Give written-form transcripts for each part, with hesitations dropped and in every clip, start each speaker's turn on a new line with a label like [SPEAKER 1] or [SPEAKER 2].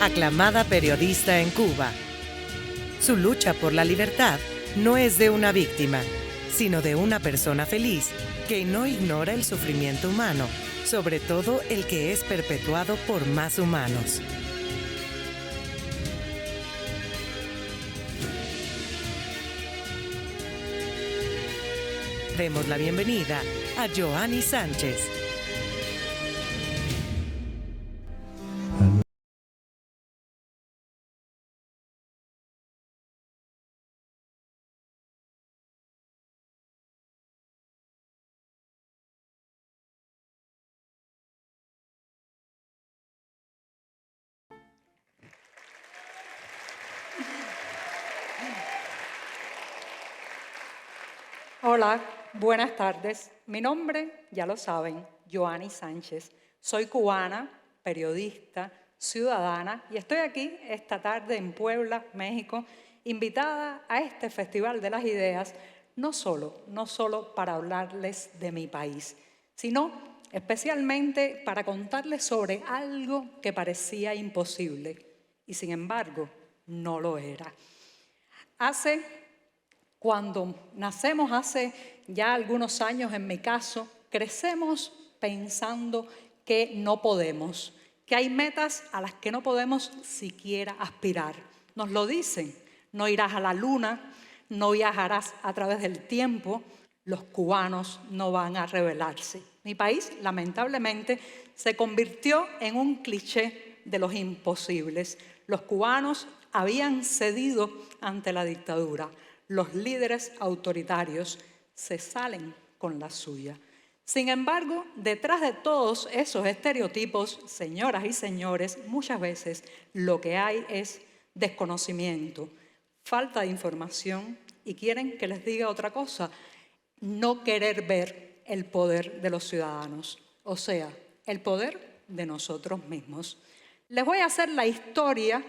[SPEAKER 1] aclamada periodista en Cuba. Su lucha por la libertad no es de una víctima, sino de una persona feliz que no ignora el sufrimiento humano, sobre todo el que es perpetuado por más humanos. Demos la bienvenida a Joanny Sánchez.
[SPEAKER 2] Hola, buenas tardes. Mi nombre, ya lo saben, Joanny Sánchez. Soy cubana, periodista, ciudadana y estoy aquí esta tarde en Puebla, México, invitada a este Festival de las Ideas, no solo para hablarles de mi país, sino especialmente para contarles sobre algo que parecía imposible y sin embargo no lo era. Cuando nacemos hace ya algunos años, en mi caso, crecemos pensando que no podemos, que hay metas a las que no podemos siquiera aspirar. Nos lo dicen, no irás a la luna, no viajarás a través del tiempo, los cubanos no van a rebelarse. Mi país, lamentablemente, se convirtió en un cliché de los imposibles. Los cubanos habían cedido ante la dictadura. Los líderes autoritarios se salen con la suya. Sin embargo, detrás de todos esos estereotipos, señoras y señores, muchas veces lo que hay es desconocimiento, falta de información y quieren que les diga otra cosa, no querer ver el poder de los ciudadanos, o sea, el poder de nosotros mismos. Les voy a hacer la historia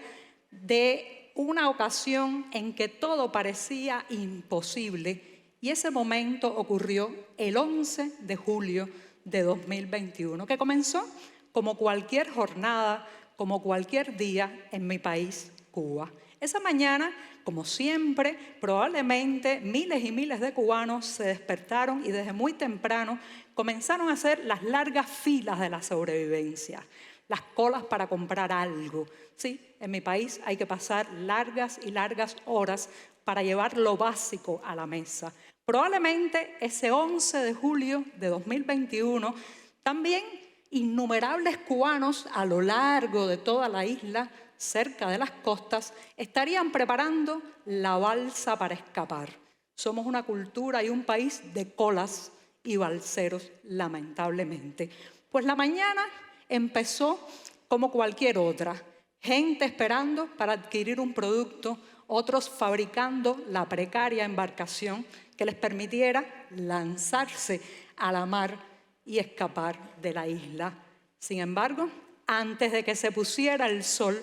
[SPEAKER 2] de una ocasión en que todo parecía imposible y ese momento ocurrió el 11 de julio de 2021, que comenzó como cualquier jornada, como cualquier día en mi país, Cuba. Esa mañana, como siempre, probablemente miles y miles de cubanos se despertaron y desde muy temprano comenzaron a hacer las largas filas de la sobrevivencia, las colas para comprar algo. Sí, en mi país hay que pasar largas y largas horas para llevar lo básico a la mesa. Probablemente ese 11 de julio de 2021, también innumerables cubanos a lo largo de toda la isla, cerca de las costas, estarían preparando la balsa para escapar. Somos una cultura y un país de colas y balseros, lamentablemente. Pues la mañana empezó como cualquier otra. Gente esperando para adquirir un producto, otros fabricando la precaria embarcación que les permitiera lanzarse a la mar y escapar de la isla. Sin embargo, antes de que se pusiera el sol,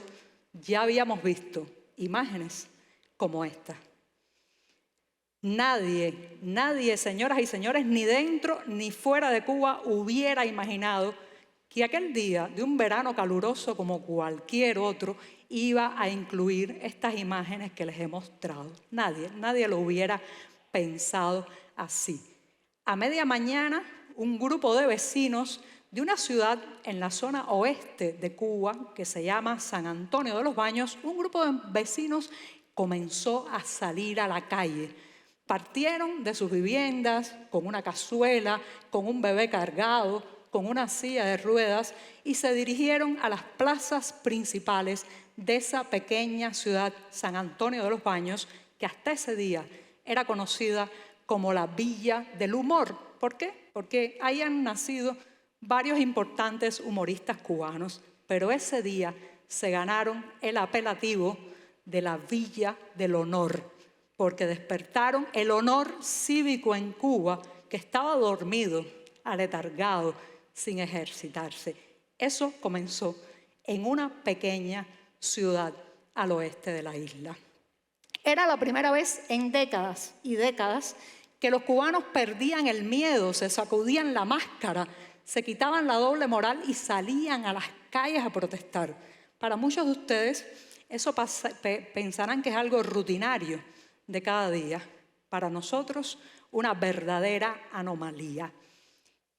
[SPEAKER 2] ya habíamos visto imágenes como esta. Nadie, señoras y señores, ni dentro ni fuera de Cuba hubiera imaginado que aquel día de un verano caluroso como cualquier otro iba a incluir estas imágenes que les he mostrado. Nadie lo hubiera pensado así. A media mañana, un grupo de vecinos de una ciudad en la zona oeste de Cuba, que se llama San Antonio de los Baños, un grupo de vecinos comenzó a salir a la calle. Partieron de sus viviendas con una cazuela, con un bebé cargado, con una silla de ruedas y se dirigieron a las plazas principales de esa pequeña ciudad, San Antonio de los Baños, que hasta ese día era conocida como la Villa del Humor. ¿Por qué? Porque ahí han nacido varios importantes humoristas cubanos, pero ese día se ganaron el apelativo de la Villa del Honor, porque despertaron el honor cívico en Cuba, que estaba dormido, aletargado, sin ejercitarse. Eso comenzó en una pequeña ciudad al oeste de la isla. Era la primera vez en décadas y décadas que los cubanos perdían el miedo, se sacudían la máscara, se quitaban la doble moral y salían a las calles a protestar. Para muchos de ustedes, eso pensarán que es algo rutinario de cada día. Para nosotros, una verdadera anomalía.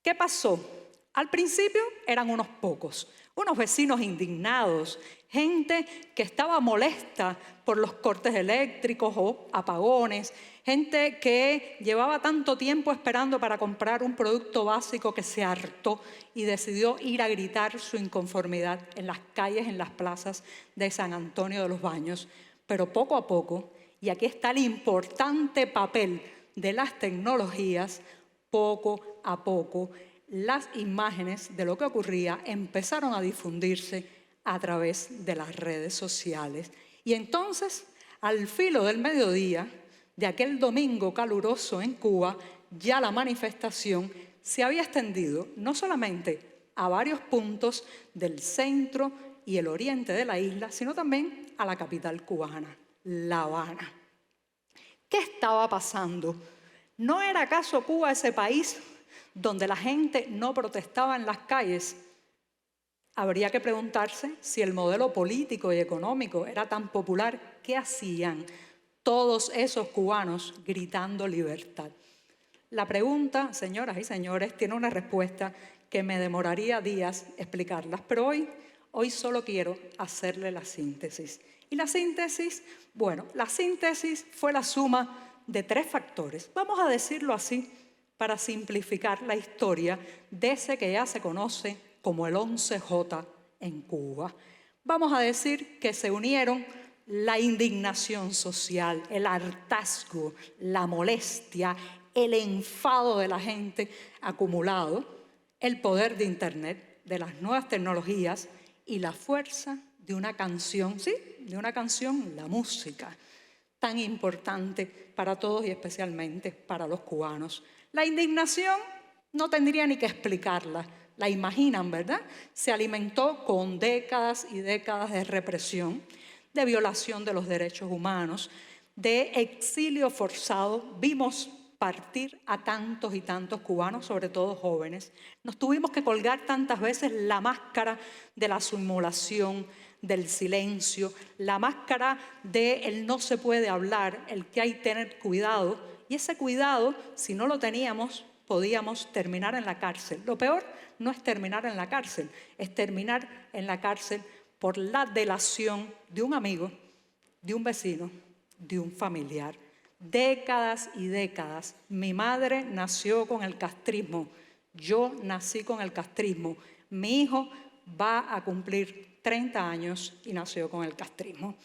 [SPEAKER 2] ¿Qué pasó? Al principio eran unos pocos, unos vecinos indignados, gente que estaba molesta por los cortes eléctricos o apagones, gente que llevaba tanto tiempo esperando para comprar un producto básico que se hartó y decidió ir a gritar su inconformidad en las calles, en las plazas de San Antonio de los Baños. Pero poco a poco, y aquí está el importante papel de las tecnologías, poco a poco, las imágenes de lo que ocurría empezaron a difundirse a través de las redes sociales. Y entonces, al filo del mediodía de aquel domingo caluroso en Cuba, ya la manifestación se había extendido no solamente a varios puntos del centro y el oriente de la isla, sino también a la capital cubana, La Habana. ¿Qué estaba pasando? ¿No era acaso Cuba ese país donde la gente no protestaba en las calles? Habría que preguntarse si el modelo político y económico era tan popular, ¿qué hacían todos esos cubanos gritando libertad? La pregunta, señoras y señores, tiene una respuesta que me demoraría días explicarlas, pero hoy solo quiero hacerle la síntesis. Y la síntesis, bueno, la síntesis fue la suma de 3 factores. Vamos a decirlo así para simplificar la historia de ese que ya se conoce como el 11J en Cuba. Vamos a decir que se unieron la indignación social, el hartazgo, la molestia, el enfado de la gente acumulado, el poder de Internet, de las nuevas tecnologías y la fuerza de una canción, sí, de una canción, la música, tan importante para todos y especialmente para los cubanos. La indignación no tendría ni que explicarla, la imaginan, ¿verdad? Se alimentó con décadas y décadas de represión, de violación de los derechos humanos, de exilio forzado. Vimos partir a tantos y tantos cubanos, sobre todo jóvenes. Nos tuvimos que colgar tantas veces la máscara de la simulación, del silencio, la máscara de el no se puede hablar, el que hay que tener cuidado. Y ese cuidado, si no lo teníamos, podíamos terminar en la cárcel. Lo peor no es terminar en la cárcel, es terminar en la cárcel por la delación de un amigo, de un vecino, de un familiar. Décadas y décadas. Mi madre nació con el castrismo, yo nací con el castrismo. Mi hijo va a cumplir 30 años y nació con el castrismo.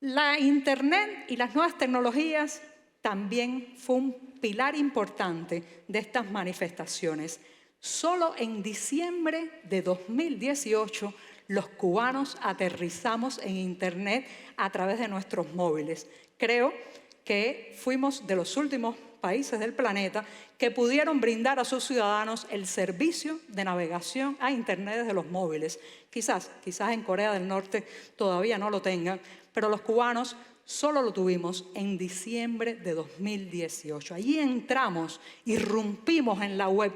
[SPEAKER 2] La Internet y las nuevas tecnologías también fue un pilar importante de estas manifestaciones. Solo en diciembre de 2018 los cubanos aterrizamos en Internet a través de nuestros móviles. Creo que fuimos de los últimos países del planeta que pudieron brindar a sus ciudadanos el servicio de navegación a Internet desde los móviles. Quizás en Corea del Norte todavía no lo tengan, pero los cubanos solo lo tuvimos en diciembre de 2018. Allí entramos, irrumpimos en la web,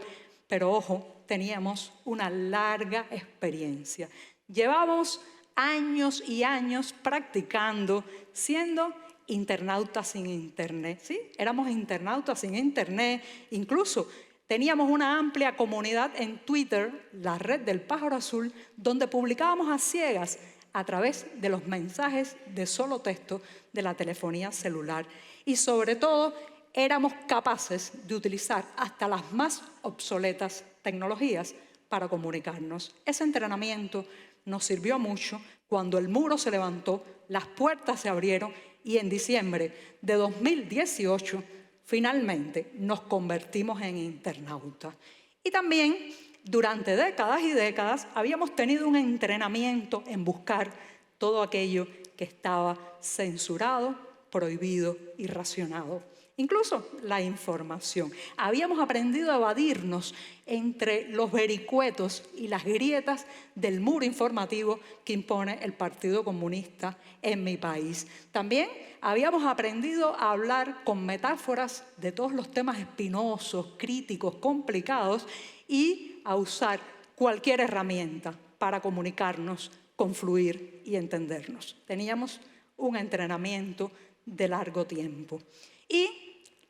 [SPEAKER 2] pero ojo, teníamos una larga experiencia. Llevamos años y años practicando, siendo internautas sin Internet, ¿sí? Éramos internautas sin Internet, incluso teníamos una amplia comunidad en Twitter, la red del pájaro azul, donde publicábamos a ciegas a través de los mensajes de solo texto de la telefonía celular. Y sobre todo, éramos capaces de utilizar hasta las más obsoletas tecnologías para comunicarnos. Ese entrenamiento nos sirvió mucho cuando el muro se levantó, las puertas se abrieron y en diciembre de 2018 finalmente nos convertimos en internautas. Y también durante décadas y décadas habíamos tenido un entrenamiento en buscar todo aquello que estaba censurado, prohibido y racionado. Incluso la información. Habíamos aprendido a evadirnos entre los vericuetos y las grietas del muro informativo que impone el Partido Comunista en mi país. También habíamos aprendido a hablar con metáforas de todos los temas espinosos, críticos, complicados y a usar cualquier herramienta para comunicarnos confluir y entendernos. Teníamos un entrenamiento de largo tiempo. Y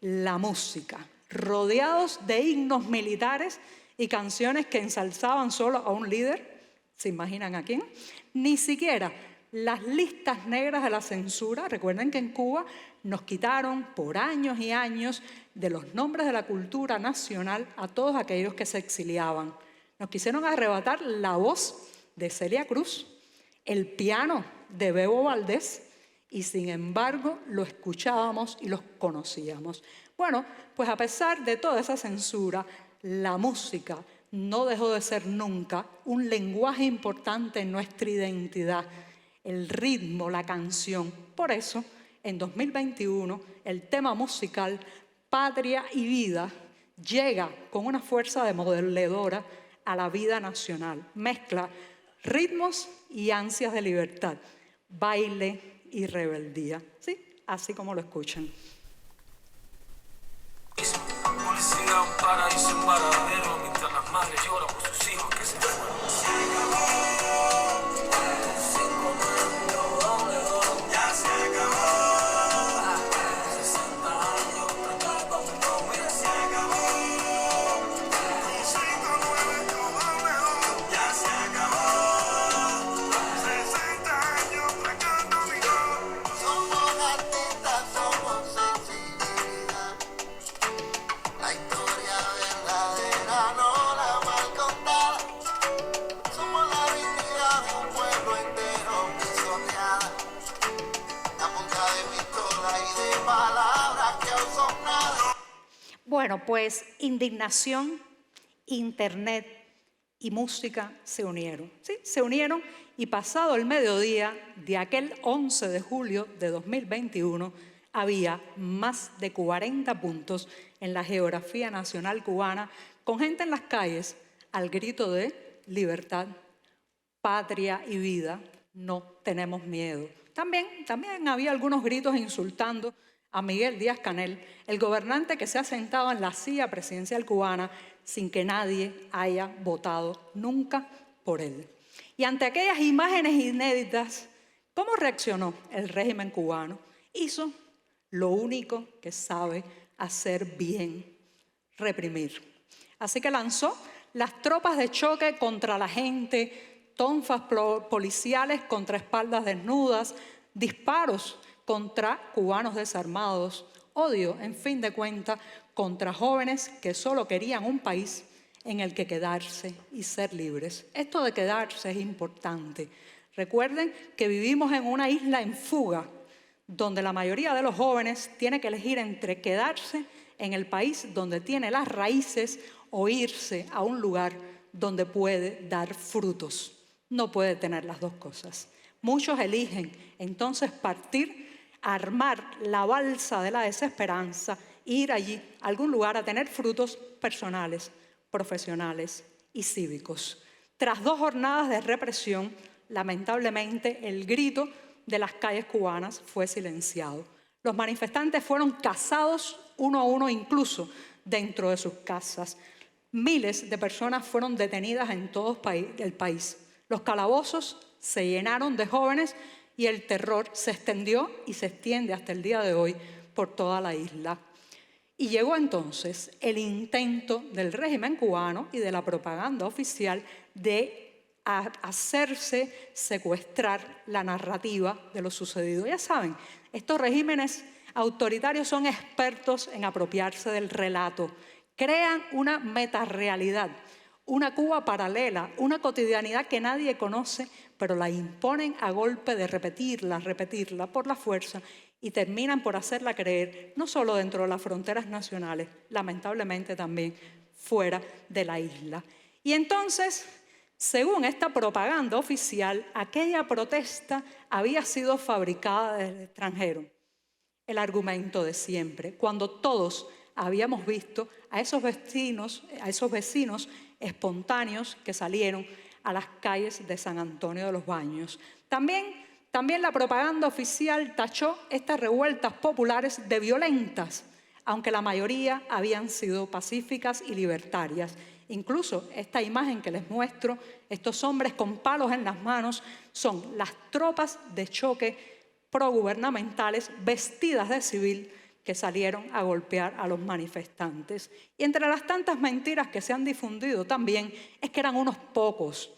[SPEAKER 2] la música, rodeados de himnos militares y canciones que ensalzaban solo a un líder, ¿se imaginan a quién? Ni siquiera las listas negras de la censura. Recuerden que en Cuba nos quitaron por años y años de los nombres de la cultura nacional a todos aquellos que se exiliaban. Nos quisieron arrebatar la voz de Celia Cruz, el piano de Bebo Valdés, y sin embargo lo escuchábamos y los conocíamos. Bueno, pues a pesar de toda esa censura, la música no dejó de ser nunca un lenguaje importante en nuestra identidad, el ritmo, la canción. Por eso, en 2021, el tema musical Patria y Vida llega con una fuerza demoledora a la vida nacional. Mezcla ritmos y ansias de libertad, baile y rebeldía. ¿Sí? Así como lo escuchan.
[SPEAKER 3] Publicidad, un paraíso, un paradero, mientras las madres lloran por sus hijos que se fueron. Ya se acabó. 60 años, mira, se acabó. 592, ya se acabó. 60 años, sacando mi voz. Somos artistas, somos sensibilidad. La historia verdadera, no la mal contada. Somos la dignidad de un pueblo entero pisoteada. A punta de pistola y de palabras que aún son nada.
[SPEAKER 2] Bueno, pues indignación, internet y música se unieron. ¿Sí? Se unieron y pasado el mediodía de aquel 11 de julio de 2021 había más de 40 puntos en la geografía nacional cubana con gente en las calles al grito de libertad, patria y vida, no tenemos miedo. También había algunos gritos insultando a Miguel Díaz-Canel, el gobernante que se ha sentado en la silla presidencial cubana sin que nadie haya votado nunca por él. Y ante aquellas imágenes inéditas, ¿cómo reaccionó el régimen cubano? Hizo lo único que sabe hacer bien, reprimir. Así que lanzó las tropas de choque contra la gente, tonfas policiales contra espaldas desnudas, disparos contra cubanos desarmados, odio, en fin de cuentas, contra jóvenes que solo querían un país en el que quedarse y ser libres. Esto de quedarse es importante. Recuerden que vivimos en una isla en fuga, donde la mayoría de los jóvenes tiene que elegir entre quedarse en el país donde tiene las raíces o irse a un lugar donde puede dar frutos. No puede tener las dos cosas. Muchos eligen entonces partir, armar la balsa de la desesperanza, ir allí a algún lugar a tener frutos personales, profesionales y cívicos. Tras 2 jornadas de represión, lamentablemente el grito de las calles cubanas fue silenciado. Los manifestantes fueron cazados uno a uno, incluso dentro de sus casas. Miles de personas fueron detenidas en todo el país. Los calabozos se llenaron de jóvenes y el terror se extendió y se extiende hasta el día de hoy por toda la isla. Y llegó entonces el intento del régimen cubano y de la propaganda oficial de hacerse secuestrar la narrativa de lo sucedido. Ya saben, estos regímenes autoritarios son expertos en apropiarse del relato. Crean una metarrealidad, una Cuba paralela, una cotidianidad que nadie conoce, pero la imponen a golpe de repetirla por la fuerza y terminan por hacerla creer, no solo dentro de las fronteras nacionales, lamentablemente también fuera de la isla. Y entonces, según esta propaganda oficial, aquella protesta había sido fabricada desde el extranjero. El argumento de siempre, cuando todos habíamos visto a esos vecinos espontáneos que salieron a las calles de San Antonio de los Baños. También la propaganda oficial tachó estas revueltas populares de violentas, aunque la mayoría habían sido pacíficas y libertarias. Incluso esta imagen que les muestro, estos hombres con palos en las manos, son las tropas de choque progubernamentales vestidas de civil que salieron a golpear a los manifestantes. Y entre las tantas mentiras que se han difundido también es que eran unos pocos,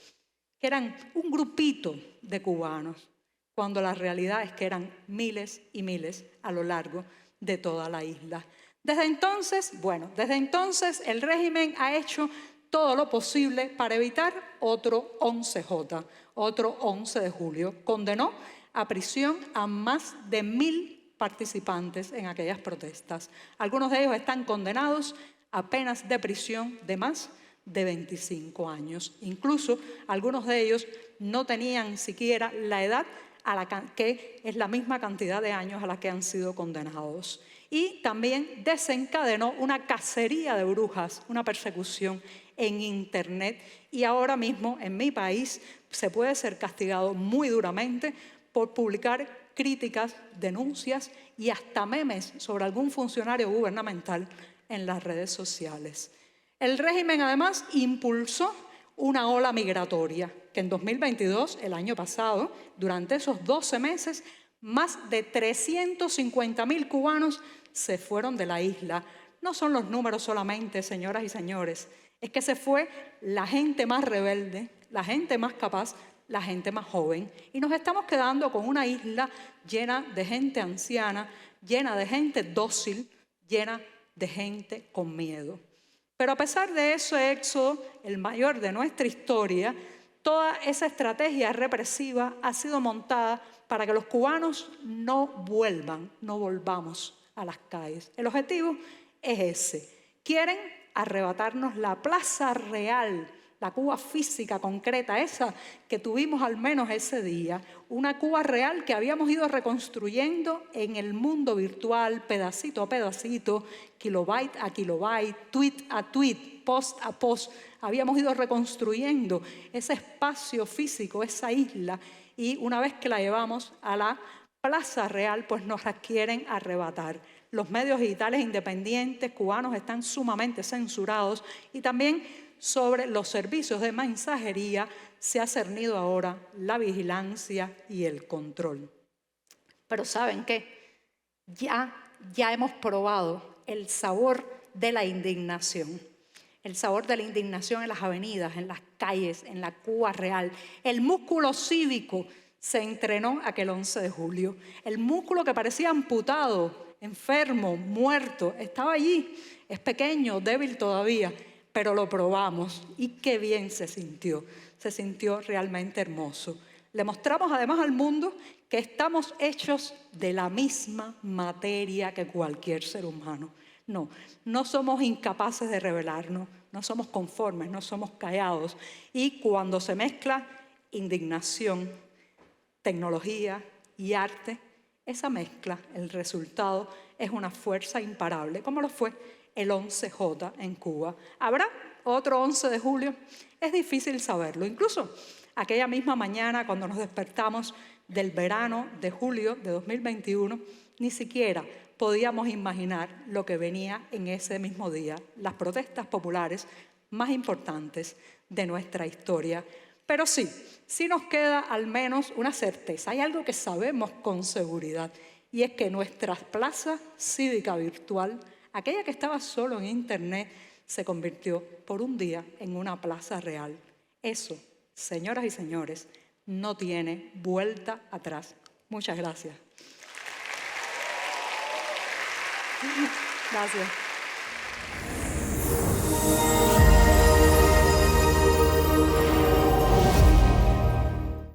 [SPEAKER 2] que eran un grupito de cubanos, cuando la realidad es que eran miles y miles a lo largo de toda la isla. Desde entonces el régimen ha hecho todo lo posible para evitar otro 11J, otro 11 de julio. Condenó a prisión a más de 1.000 participantes en aquellas protestas. Algunos de ellos están condenados a penas de prisión de más de 25 años. Incluso algunos de ellos no tenían siquiera la edad que es la misma cantidad de años a la que han sido condenados. Y también desencadenó una cacería de brujas, una persecución en Internet. Y ahora mismo en mi país se puede ser castigado muy duramente por publicar críticas, denuncias y hasta memes sobre algún funcionario gubernamental en las redes sociales. El régimen además impulsó una ola migratoria que en 2022, el año pasado, durante esos 12 meses, más de 350.000 cubanos se fueron de la isla. No son los números solamente, señoras y señores, es que se fue la gente más rebelde, la gente más capaz, la gente más joven, y nos estamos quedando con una isla llena de gente anciana, llena de gente dócil, llena de gente con miedo. Pero a pesar de ese éxodo, el mayor de nuestra historia, toda esa estrategia represiva ha sido montada para que los cubanos no volvamos a las calles. El objetivo es ese. Quieren arrebatarnos la plaza real, la Cuba física, concreta, esa que tuvimos al menos ese día, una Cuba real que habíamos ido reconstruyendo en el mundo virtual, pedacito a pedacito, kilobyte a kilobyte, tweet a tweet, post a post. Habíamos ido reconstruyendo ese espacio físico, esa isla, y una vez que la llevamos a la plaza real, pues nos la quieren arrebatar. Los medios digitales independientes cubanos están sumamente censurados y también sobre los servicios de mensajería se ha cernido ahora la vigilancia y el control. Pero ¿saben qué? Ya hemos probado el sabor de la indignación. El sabor de la indignación en las avenidas, en las calles, en la Cuba real. El músculo cívico se entrenó aquel 11 de julio. El músculo que parecía amputado, enfermo, muerto, estaba allí. Es pequeño, débil todavía, pero lo probamos y qué bien se sintió realmente hermoso. Le mostramos además al mundo que estamos hechos de la misma materia que cualquier ser humano. No somos incapaces de rebelarnos, no somos conformes, no somos callados. Y cuando se mezcla indignación, tecnología y arte, esa mezcla, el resultado es una fuerza imparable, como lo fue el 11J en Cuba. ¿Habrá otro 11 de julio? Es difícil saberlo. Incluso aquella misma mañana, cuando nos despertamos del verano de julio de 2021, ni siquiera podíamos imaginar lo que venía en ese mismo día, las protestas populares más importantes de nuestra historia. Pero sí nos queda al menos una certeza. Hay algo que sabemos con seguridad, y es que nuestra plaza cívica virtual, aquella que estaba solo en Internet, se convirtió por un día en una plaza real. Eso, señoras y señores, no tiene vuelta atrás. Muchas gracias. Gracias.